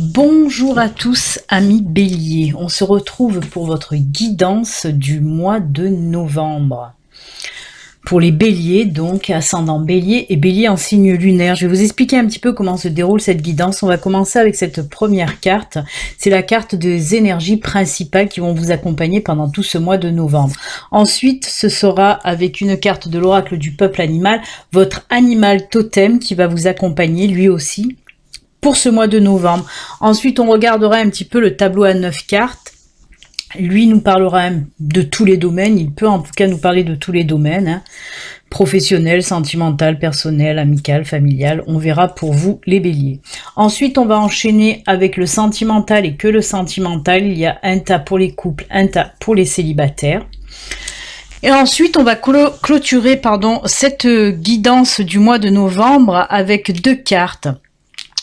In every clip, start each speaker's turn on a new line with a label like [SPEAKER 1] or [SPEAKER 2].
[SPEAKER 1] Bonjour à tous, amis Bélier. On se retrouve pour votre guidance du mois de novembre. Pour les Béliers, donc, ascendant Bélier et Bélier en signe lunaire. Je vais vous expliquer un petit peu comment se déroule cette guidance. On va commencer avec cette première carte. C'est la carte des énergies principales qui vont vous accompagner pendant tout ce mois de novembre. Ensuite, ce sera avec une carte de l'oracle du peuple animal, votre animal totem qui va vous accompagner lui aussi pour ce mois de novembre. Ensuite, on regardera un petit peu le tableau à 9 cartes. Lui nous parlera de tous les domaines. Il peut en tout cas nous parler de tous les domaines. Professionnel, sentimental, personnel, amical, familial. On verra pour vous les béliers. Ensuite, on va enchaîner avec le sentimental et que le sentimental. Il y a un tas pour les couples, un tas pour les célibataires. Et ensuite, on va clôturer cette guidance du mois de novembre avec deux cartes.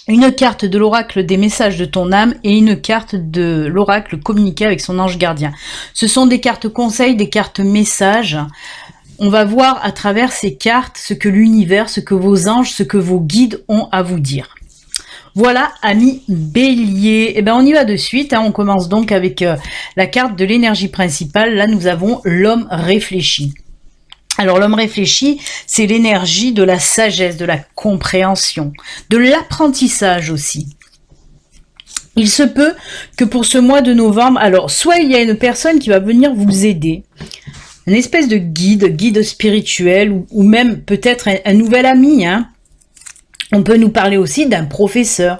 [SPEAKER 1] Une carte de l'oracle des messages de ton âme et une carte de l'oracle communiqué avec son ange gardien. Ce sont des cartes conseils, des cartes messages. On va voir à travers ces cartes ce que l'univers, ce que vos anges, ce que vos guides ont à vous dire. Voilà, amis Bélier. Eh bien, on y va de suite. On commence donc avec la carte de l'énergie principale. Là, nous avons l'homme réfléchi. Alors l'homme réfléchi, c'est l'énergie de la sagesse, de la compréhension, de l'apprentissage aussi. Il se peut que pour ce mois de novembre, alors soit il y a une personne qui va venir vous aider, une espèce de guide spirituel ou même peut-être un nouvel ami. On peut nous parler aussi d'un professeur.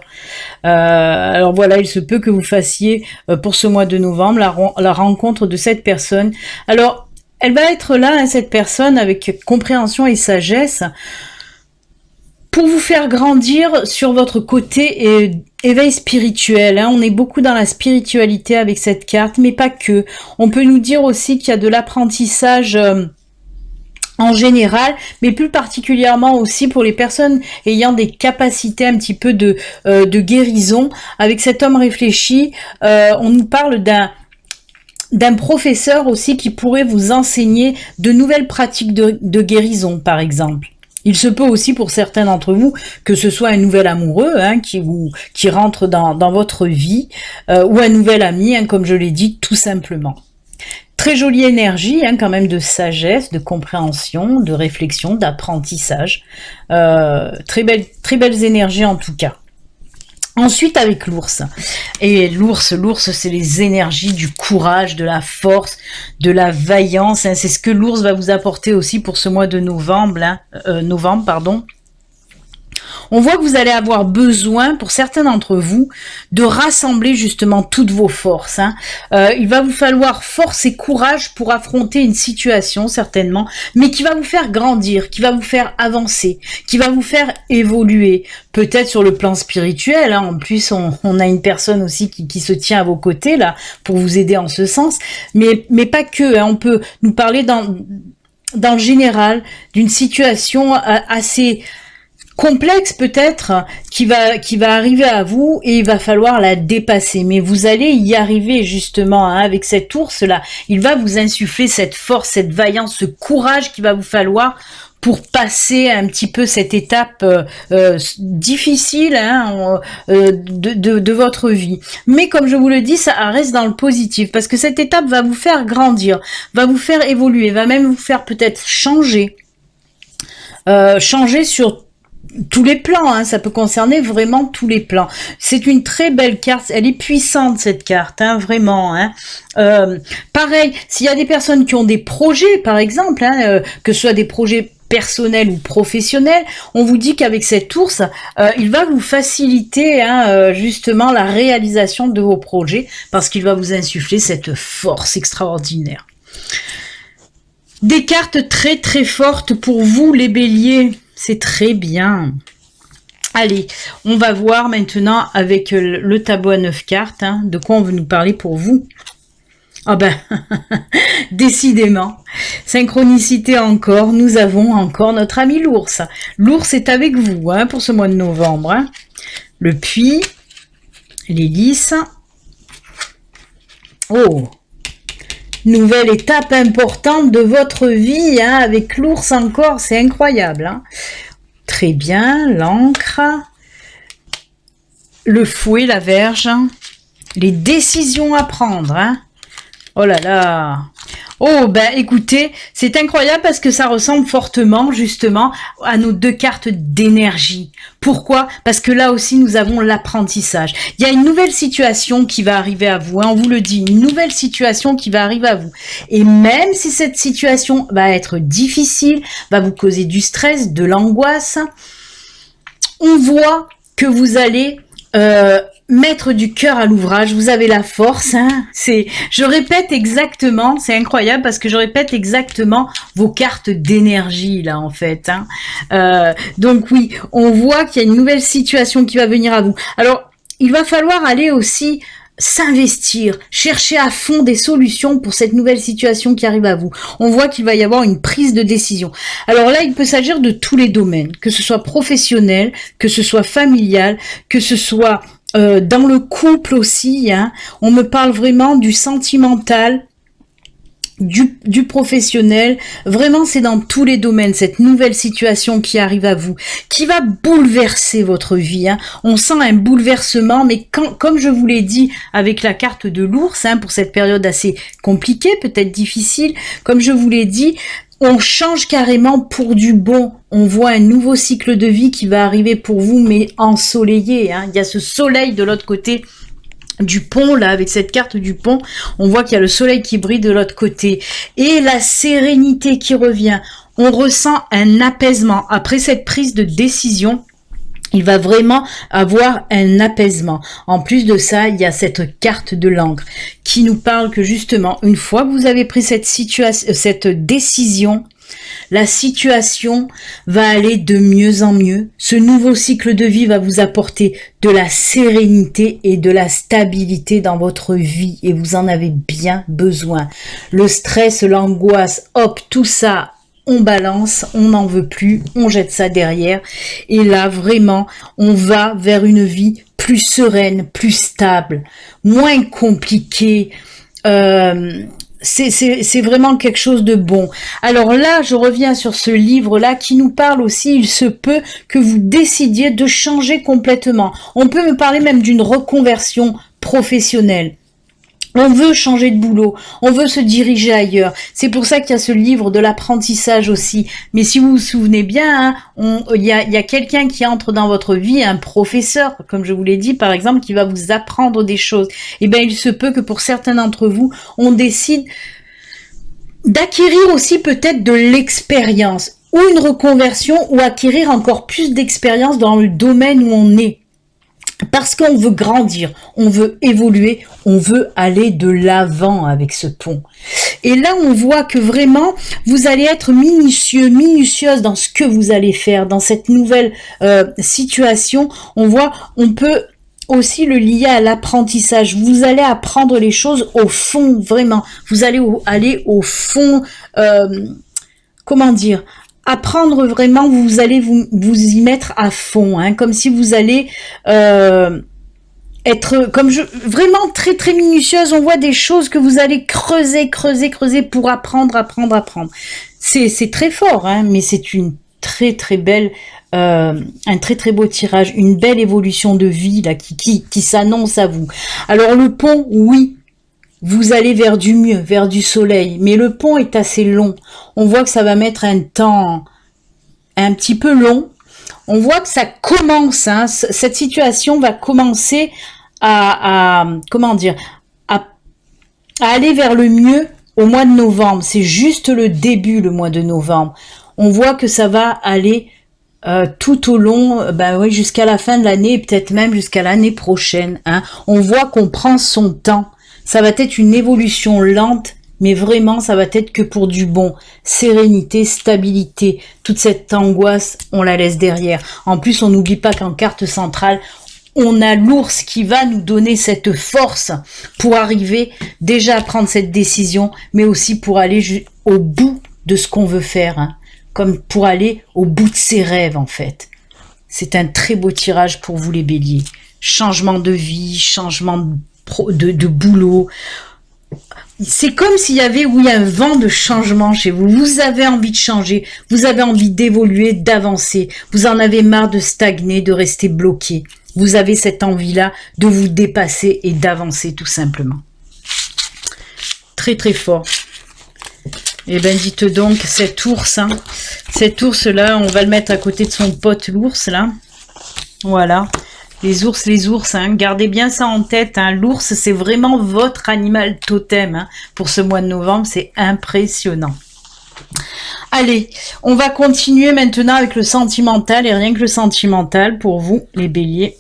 [SPEAKER 1] Alors voilà, il se peut que vous fassiez pour ce mois de novembre la rencontre de cette personne. Alors, elle va être là, cette personne, avec compréhension et sagesse, pour vous faire grandir sur votre côté éveil spirituel. On est beaucoup dans la spiritualité avec cette carte, mais pas que. On peut nous dire aussi qu'il y a de l'apprentissage en général, mais plus particulièrement aussi pour les personnes ayant des capacités un petit peu de guérison. Avec cet homme réfléchi, on nous parle d'un professeur aussi qui pourrait vous enseigner de nouvelles pratiques de guérison, par exemple. Il se peut aussi pour certains d'entre vous que ce soit un nouvel amoureux qui rentre dans votre vie ou un nouvel ami, comme je l'ai dit, tout simplement. Très jolie énergie, quand même, de sagesse, de compréhension, de réflexion, d'apprentissage. Très belles énergies en tout cas. Ensuite, avec l'ours. Et l'ours, c'est les énergies du courage, de la force, de la vaillance. C'est ce que l'ours va vous apporter aussi pour ce mois de novembre. On voit que vous allez avoir besoin, pour certains d'entre vous, de rassembler justement toutes vos forces. Il va vous falloir force et courage pour affronter une situation, certainement, mais qui va vous faire grandir, qui va vous faire avancer, qui va vous faire évoluer. Peut-être sur le plan spirituel. En plus, on a une personne aussi qui se tient à vos côtés, là, pour vous aider en ce sens. Mais pas que. On peut nous parler dans le général d'une situation assez complexe peut-être qui va arriver à vous et il va falloir la dépasser, mais vous allez y arriver justement avec cet ours là. Il va vous insuffler cette force, cette vaillance, ce courage qu'il va vous falloir pour passer un petit peu cette étape difficile de votre vie. Mais comme je vous le dis, ça reste dans le positif parce que cette étape va vous faire grandir, va vous faire évoluer, va même vous faire peut-être changer sur tous les plans, ça peut concerner vraiment tous les plans. C'est une très belle carte, elle est puissante cette carte, vraiment. Pareil, s'il y a des personnes qui ont des projets, par exemple, que ce soit des projets personnels ou professionnels, on vous dit qu'avec cet ours, il va vous faciliter justement la réalisation de vos projets parce qu'il va vous insuffler cette force extraordinaire. Des cartes très très fortes pour vous les béliers. C'est très bien. Allez, on va voir maintenant avec le tableau à 9 cartes, de quoi on veut nous parler pour vous. Ah ben, décidément, synchronicité encore, nous avons encore notre ami l'ours. L'ours est avec vous pour ce mois de novembre. Le puits, l'hélice. Oh, nouvelle étape importante de votre vie, avec l'ours encore, c'est incroyable. Très bien, l'encre, le fouet, la Vierge, les décisions à prendre, hein. Oh là là. Oh, ben écoutez, c'est incroyable parce que ça ressemble fortement justement à nos deux cartes d'énergie. Pourquoi? Parce que là aussi nous avons l'apprentissage. Il y a une nouvelle situation qui va arriver à vous, hein, on vous le dit, une nouvelle situation qui va arriver à vous. Et même si cette situation va être difficile, va vous causer du stress, de l'angoisse, on voit que vous allez mettre du cœur à l'ouvrage, vous avez la force, hein. Je répète exactement, c'est incroyable parce que je répète exactement vos cartes d'énergie là en fait, hein. Donc oui, on voit qu'il y a une nouvelle situation qui va venir à vous. Alors, il va falloir aller aussi s'investir, chercher à fond des solutions pour cette nouvelle situation qui arrive à vous. On voit qu'il va y avoir une prise de décision. Alors là, il peut s'agir de tous les domaines, que ce soit professionnel, que ce soit familial, que ce soit dans le couple aussi, hein. On me parle vraiment du sentimental, du professionnel. Vraiment, c'est dans tous les domaines, cette nouvelle situation qui arrive à vous, qui va bouleverser votre vie, hein. On sent un bouleversement, mais comme je vous l'ai dit avec la carte de l'ours, hein, pour cette période assez compliquée, peut-être difficile, comme je vous l'ai dit, on change carrément pour du bon. On voit un nouveau cycle de vie qui va arriver pour vous, mais ensoleillé, hein. Il y a ce soleil de l'autre côté du pont, là, avec cette carte du pont. On voit qu'il y a le soleil qui brille de l'autre côté. Et la sérénité qui revient. On ressent un apaisement. Après cette prise de décision, il va vraiment avoir un apaisement. En plus de ça, il y a cette carte de l'encre qui nous parle que justement, une fois que vous avez pris cette décision, la situation va aller de mieux en mieux. Ce nouveau cycle de vie va vous apporter de la sérénité et de la stabilité dans votre vie et vous en avez bien besoin. Le stress, l'angoisse, hop, tout ça, on balance, on n'en veut plus, on jette ça derrière. Et là, vraiment, on va vers une vie plus sereine, plus stable, moins compliquée. C'est vraiment quelque chose de bon. Alors là, je reviens sur ce livre-là qui nous parle aussi, il se peut que vous décidiez de changer complètement. On peut me parler même d'une reconversion professionnelle. On veut changer de boulot, on veut se diriger ailleurs. C'est pour ça qu'il y a ce livre de l'apprentissage aussi. Mais si vous vous souvenez bien, hein, il y a quelqu'un qui entre dans votre vie, un professeur, comme je vous l'ai dit, par exemple, qui va vous apprendre des choses. Eh bien, il se peut que pour certains d'entre vous, on décide d'acquérir aussi peut-être de l'expérience ou une reconversion ou acquérir encore plus d'expérience dans le domaine où on est. Parce qu'on veut grandir, on veut évoluer, on veut aller de l'avant avec ce pont. Et là, on voit que vraiment, vous allez être minutieuse dans ce que vous allez faire, dans cette nouvelle situation. On voit, on peut aussi le lier à l'apprentissage. Vous allez apprendre les choses au fond, vraiment. Vous allez aller au fond, comment dire, apprendre vraiment, vous allez vous y mettre à fond, hein, comme si vous allez être vraiment très très minutieuse. On voit des choses que vous allez creuser pour apprendre. C'est très fort, hein, mais c'est une très très belle, un très très beau tirage, une belle évolution de vie là qui s'annonce à vous. Alors le pont, oui. Vous allez vers du mieux, vers du soleil, mais le pont est assez long. On voit que ça va mettre un temps un petit peu long. On voit que ça commence, hein, cette situation va commencer à aller vers le mieux au mois de novembre. C'est juste le début, le mois de novembre. On voit que ça va aller tout au long, oui, jusqu'à la fin de l'année et peut-être même jusqu'à l'année prochaine, hein. On voit qu'on prend son temps. Ça va être une évolution lente, mais vraiment, ça va être que pour du bon. Sérénité, stabilité, toute cette angoisse, on la laisse derrière. En plus, on n'oublie pas qu'en carte centrale, on a l'ours qui va nous donner cette force pour arriver déjà à prendre cette décision, mais aussi pour aller au bout de ce qu'on veut faire, hein, comme pour aller au bout de ses rêves, en fait. C'est un très beau tirage pour vous, les béliers. Changement de vie, changement de boulot. C'est comme s'il y avait, oui, un vent de changement chez vous. Vous avez envie de changer, vous avez envie d'évoluer, d'avancer. Vous en avez marre de stagner, de rester bloqué. vous avez cette envie-là de vous dépasser et d'avancer tout simplement. Très très fort. Et ben dites donc, cet ours, hein, cet ours-là, on va le mettre à côté de son pote l'ours, là. Voilà. Les ours, hein, gardez bien ça en tête. Hein. L'ours, c'est vraiment votre animal totem hein, pour ce mois de novembre. C'est impressionnant. Allez, on va continuer maintenant avec le sentimental et rien que le sentimental pour vous, les béliers.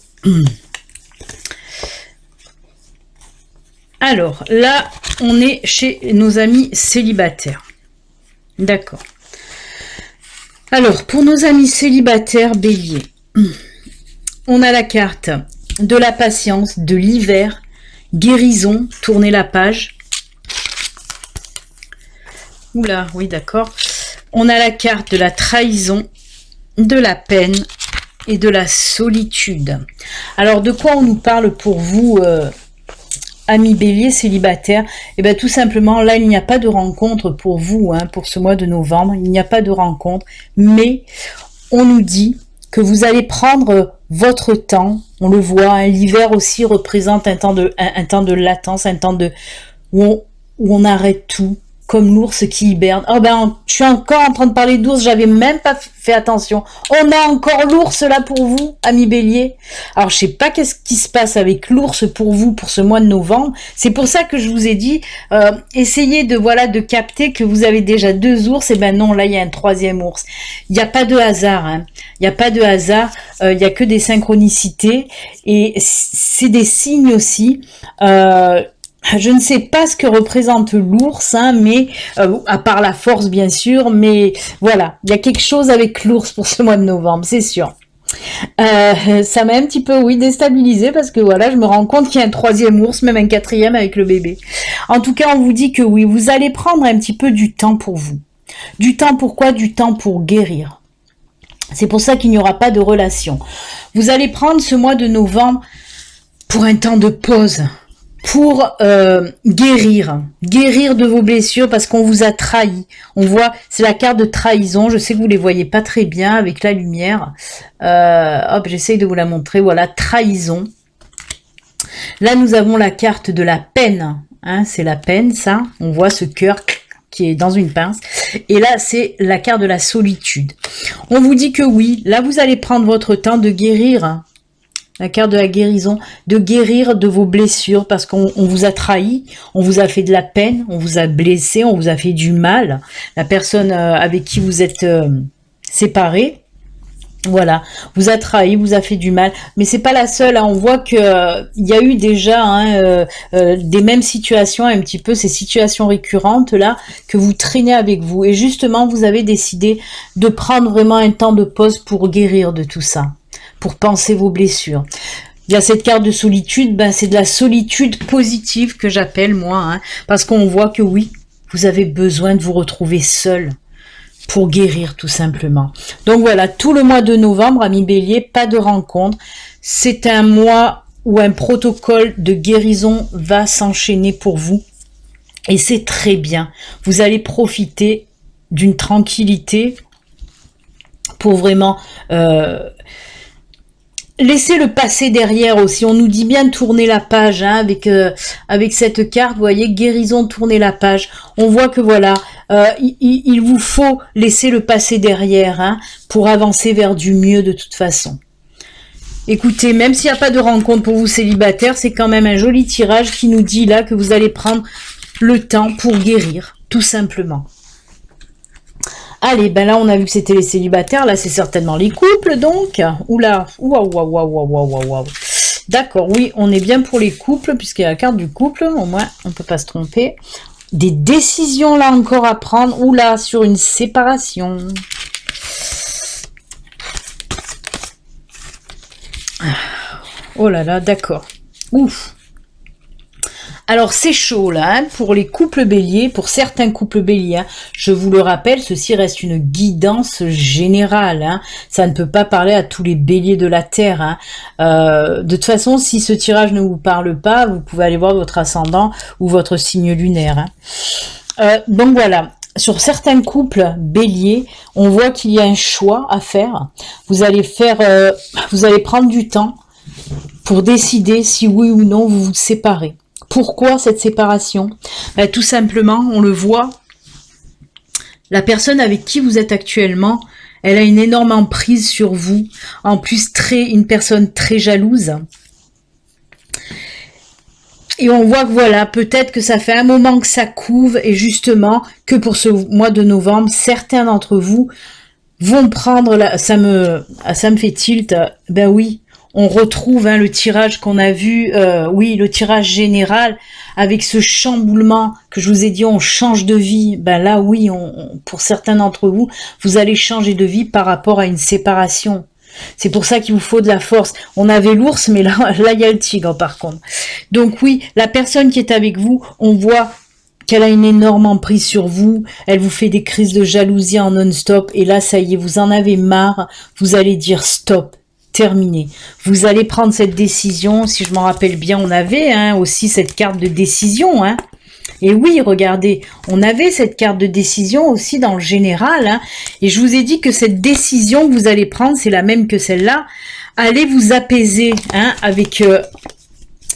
[SPEAKER 1] Alors, là, on est chez nos amis célibataires. D'accord. Alors, pour nos amis célibataires, béliers, on a la carte de la patience, de l'hiver, guérison, tournez la page. Oula, oui, d'accord. On a la carte de la trahison, de la peine et de la solitude. Alors, de quoi on nous parle pour vous, amis béliers célibataires? Eh bien, tout simplement, là, il n'y a pas de rencontre pour vous, hein, pour ce mois de novembre. Il n'y a pas de rencontre, mais on nous dit que vous allez prendre votre temps. On le voit, hein, l'hiver aussi représente un temps de latence, un temps de où on arrête tout. Comme l'ours qui hiberne. Oh ben, je suis encore en train de parler d'ours, j'avais même pas fait attention. On a encore l'ours là pour vous, amis béliers. Alors, je sais pas qu'est-ce qui se passe avec l'ours pour vous, pour ce mois de novembre. C'est pour ça que je vous ai dit, essayez de capter que vous avez déjà 2 ours. Et ben non, là, il y a un 3e ours. Il n'y a pas de hasard, hein. Il n'y a pas de hasard, il n'y a que des synchronicités. Et c'est des signes aussi. Je ne sais pas ce que représente l'ours, hein, mais à part la force bien sûr, mais voilà, il y a quelque chose avec l'ours pour ce mois de novembre, c'est sûr. Ça m'a un petit peu, oui, déstabilisé parce que voilà, je me rends compte qu'il y a un 3e ours, même un 4e avec le bébé. En tout cas, on vous dit que oui, vous allez prendre un petit peu du temps pour vous. Du temps pourquoi? Du temps pour guérir. C'est pour ça qu'il n'y aura pas de relation. Vous allez prendre ce mois de novembre pour un temps de pause. Pour guérir de vos blessures parce qu'on vous a trahi. On voit, c'est la carte de trahison. Je sais que vous les voyez pas très bien avec la lumière. Hop, j'essaye de vous la montrer. Voilà, trahison. Là, nous avons la carte de la peine. Hein, c'est la peine, ça. On voit ce cœur qui est dans une pince. Et là, c'est la carte de la solitude. On vous dit que oui, là, vous allez prendre votre temps de guérir. La carte de la guérison, de guérir de vos blessures parce qu'on vous a trahi, on vous a fait de la peine, on vous a blessé, on vous a fait du mal. La personne avec qui vous êtes séparés, voilà, vous a trahi, vous a fait du mal. Mais c'est pas la seule, hein. On voit que il y a eu déjà hein, des mêmes situations, un petit peu ces situations récurrentes là que vous traînez avec vous. Et justement, vous avez décidé de prendre vraiment un temps de pause pour guérir de tout ça. Pour penser vos blessures. Il y a cette carte de solitude, ben c'est de la solitude positive que j'appelle moi, hein, parce qu'on voit que oui, vous avez besoin de vous retrouver seul pour guérir tout simplement. Donc voilà, tout le mois de novembre, amis bélier, pas de rencontre. C'est un mois où un protocole de guérison va s'enchaîner pour vous et c'est très bien. Vous allez profiter d'une tranquillité pour vraiment... laissez le passé derrière aussi. On nous dit bien de tourner la page hein, avec cette carte. Vous voyez, guérison, tourner la page. On voit que voilà, il vous faut laisser le passé derrière hein, pour avancer vers du mieux de toute façon. Écoutez, même s'il n'y a pas de rencontre pour vous célibataires, c'est quand même un joli tirage qui nous dit là que vous allez prendre le temps pour guérir, tout simplement. Allez, ben là, on a vu que c'était les célibataires. Là, c'est certainement les couples, donc. Oula, waouh. D'accord, oui, on est bien pour les couples, puisqu'il y a la carte du couple. Au moins, on ne peut pas se tromper. Des décisions, là, encore à prendre. Oula, sur une séparation. Oh là là, d'accord. Ouf. Alors c'est chaud là, hein, pour les couples béliers, pour certains couples béliers, hein, je vous le rappelle, ceci reste une guidance générale, hein, ça ne peut pas parler à tous les béliers de la Terre. Hein. De toute façon, si ce tirage ne vous parle pas, vous pouvez aller voir votre ascendant ou votre signe lunaire. Hein. Donc voilà, sur certains couples béliers, on voit qu'il y a un choix à faire, vous allez prendre du temps pour décider si oui ou non vous vous séparez. Pourquoi cette séparation? Ben, tout simplement, on le voit, la personne avec qui vous êtes actuellement, elle a une énorme emprise sur vous. En plus, une personne très jalouse. Et on voit que voilà, peut-être que ça fait un moment que ça couve et justement que pour ce mois de novembre, certains d'entre vous vont prendre, ça me fait tilt, ben oui, on retrouve le tirage qu'on a vu, oui, le tirage général avec ce chamboulement que je vous ai dit, on change de vie. Ben là, oui, pour certains d'entre vous, vous allez changer de vie par rapport à une séparation. C'est pour ça qu'il vous faut de la force. On avait l'ours, mais là, il y a le tigre par contre. Donc oui, la personne qui est avec vous, on voit qu'elle a une énorme emprise sur vous, elle vous fait des crises de jalousie en non-stop, et là, ça y est, vous en avez marre, vous allez dire stop, terminé. Vous allez prendre cette décision, si je m'en rappelle bien, on avait aussi cette carte de décision, Et oui, regardez, on avait cette carte de décision aussi dans le général, et je vous ai dit que cette décision que vous allez prendre, c'est la même que celle-là, allez vous apaiser,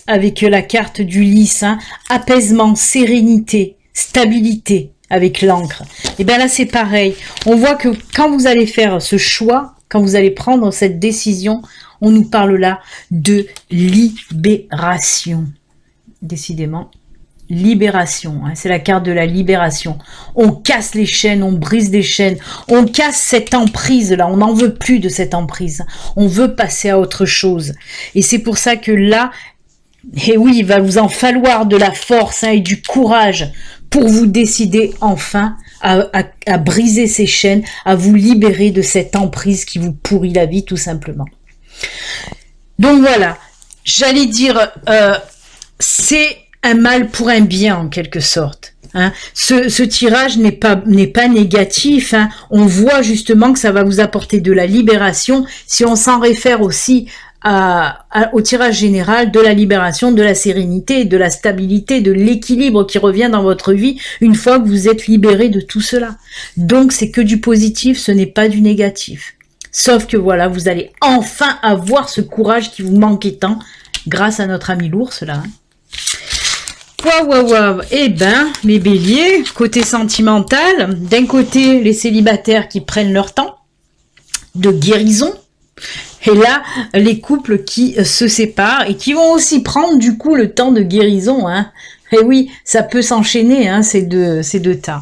[SPEAKER 1] avec la carte du lys, apaisement, sérénité, stabilité avec l'encre. Et bien là, c'est pareil. On voit que quand vous allez faire ce choix, quand vous allez prendre cette décision, on nous parle là de libération. Décidément, libération. C'est la carte de la libération. On casse les chaînes, on brise des chaînes, on casse cette emprise-là. On n'en veut plus de cette emprise. On veut passer à autre chose. Et c'est pour ça que là, et oui, il va vous en falloir de la force et du courage pour vous décider enfin à briser ces chaînes, à vous libérer de cette emprise qui vous pourrit la vie tout simplement. Donc voilà, j'allais dire, c'est un mal pour un bien en quelque sorte. Ce tirage n'est pas négatif. On voit justement que ça va vous apporter de la libération. Si on s'en réfère aussi au tirage général, de la libération, de la sérénité, de la stabilité, de l'équilibre qui revient dans votre vie une fois que vous êtes libéré de tout cela. Donc c'est que du positif, ce n'est pas du négatif. Sauf que voilà, vous allez enfin avoir ce courage qui vous manquait tant grâce à notre ami l'ours là. Waouh. Eh ben, mes béliers, côté sentimental, d'un côté les célibataires qui prennent leur temps de guérison. Et là, les couples qui se séparent et qui vont aussi prendre du coup le temps de guérison. Et oui, ça peut s'enchaîner, ces deux tas.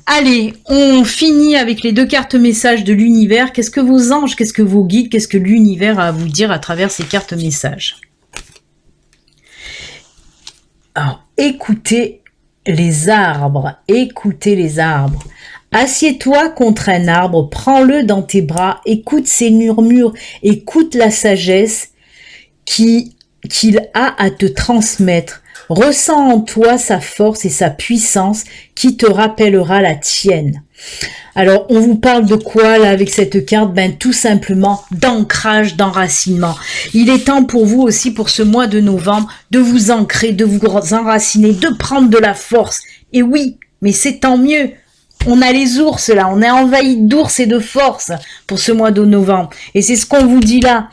[SPEAKER 1] Allez, on finit avec les deux cartes messages de l'univers. Qu'est-ce que vos anges, qu'est-ce que vos guides, qu'est-ce que l'univers a à vous dire à travers ces cartes messages? Alors, écoutez les arbres, écoutez les arbres. Assieds-toi contre un arbre, prends-le dans tes bras, écoute ses murmures, écoute la sagesse qu'il a à te transmettre. Ressens en toi sa force et sa puissance qui te rappellera la tienne. Alors, on vous parle de quoi là avec cette carte? Ben tout simplement d'ancrage, d'enracinement. Il est temps pour vous aussi pour ce mois de novembre de vous ancrer, de vous enraciner, de prendre de la force. Et oui, mais c'est tant mieux. On a les ours là, on est envahi d'ours et de force pour ce mois de novembre. Et c'est ce qu'on vous dit là.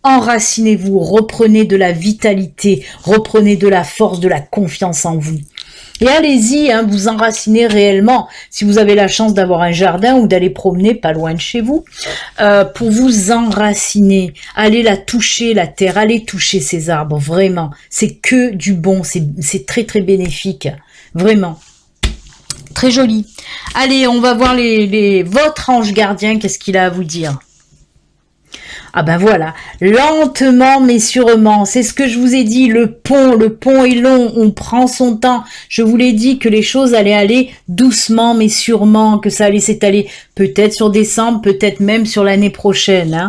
[SPEAKER 1] Enracinez-vous, reprenez de la vitalité, reprenez de la force, de la confiance en vous. Et allez-y, vous enracinez réellement, si vous avez la chance d'avoir un jardin ou d'aller promener pas loin de chez vous, pour vous enraciner, allez la toucher, la terre, allez toucher ces arbres, vraiment. C'est que du bon, c'est très très bénéfique, vraiment. Très joli. Allez, on va voir votre ange gardien, qu'est-ce qu'il a à vous dire? Ah ben voilà, lentement mais sûrement, c'est ce que je vous ai dit, le pont est long, on prend son temps. Je vous l'ai dit que les choses allaient aller doucement mais sûrement, que ça allait s'étaler peut-être sur décembre, peut-être même sur l'année prochaine.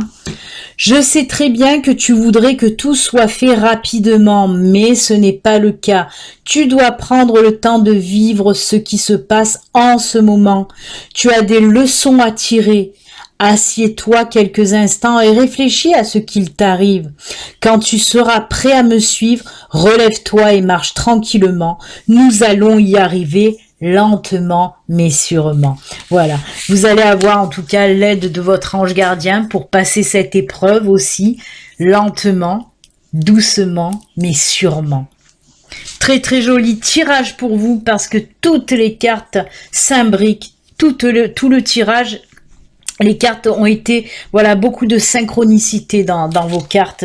[SPEAKER 1] Je sais très bien que tu voudrais que tout soit fait rapidement, mais ce n'est pas le cas. Tu dois prendre le temps de vivre ce qui se passe en ce moment. Tu as des leçons à tirer. Assieds-toi quelques instants et réfléchis à ce qu'il t'arrive. Quand tu seras prêt à me suivre, relève-toi et marche tranquillement. Nous allons y arriver, lentement mais sûrement. Voilà, vous allez avoir en tout cas l'aide de votre ange gardien pour passer cette épreuve aussi, lentement, doucement mais sûrement. Très très joli tirage pour vous parce que toutes les cartes s'imbriquent, tout le tirage. Les cartes ont été, voilà, beaucoup de synchronicité dans vos cartes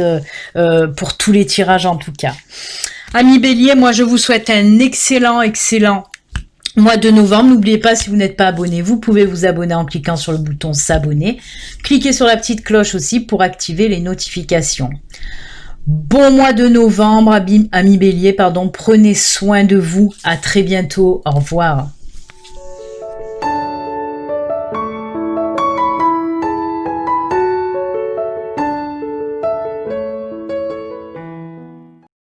[SPEAKER 1] pour tous les tirages en tout cas. Amis Bélier, moi je vous souhaite un excellent mois de novembre. N'oubliez pas, si vous n'êtes pas abonné, vous pouvez vous abonner en cliquant sur le bouton s'abonner. Cliquez sur la petite cloche aussi pour activer les notifications. Bon mois de novembre, amis Bélier, pardon. Prenez soin de vous. À très bientôt. Au revoir.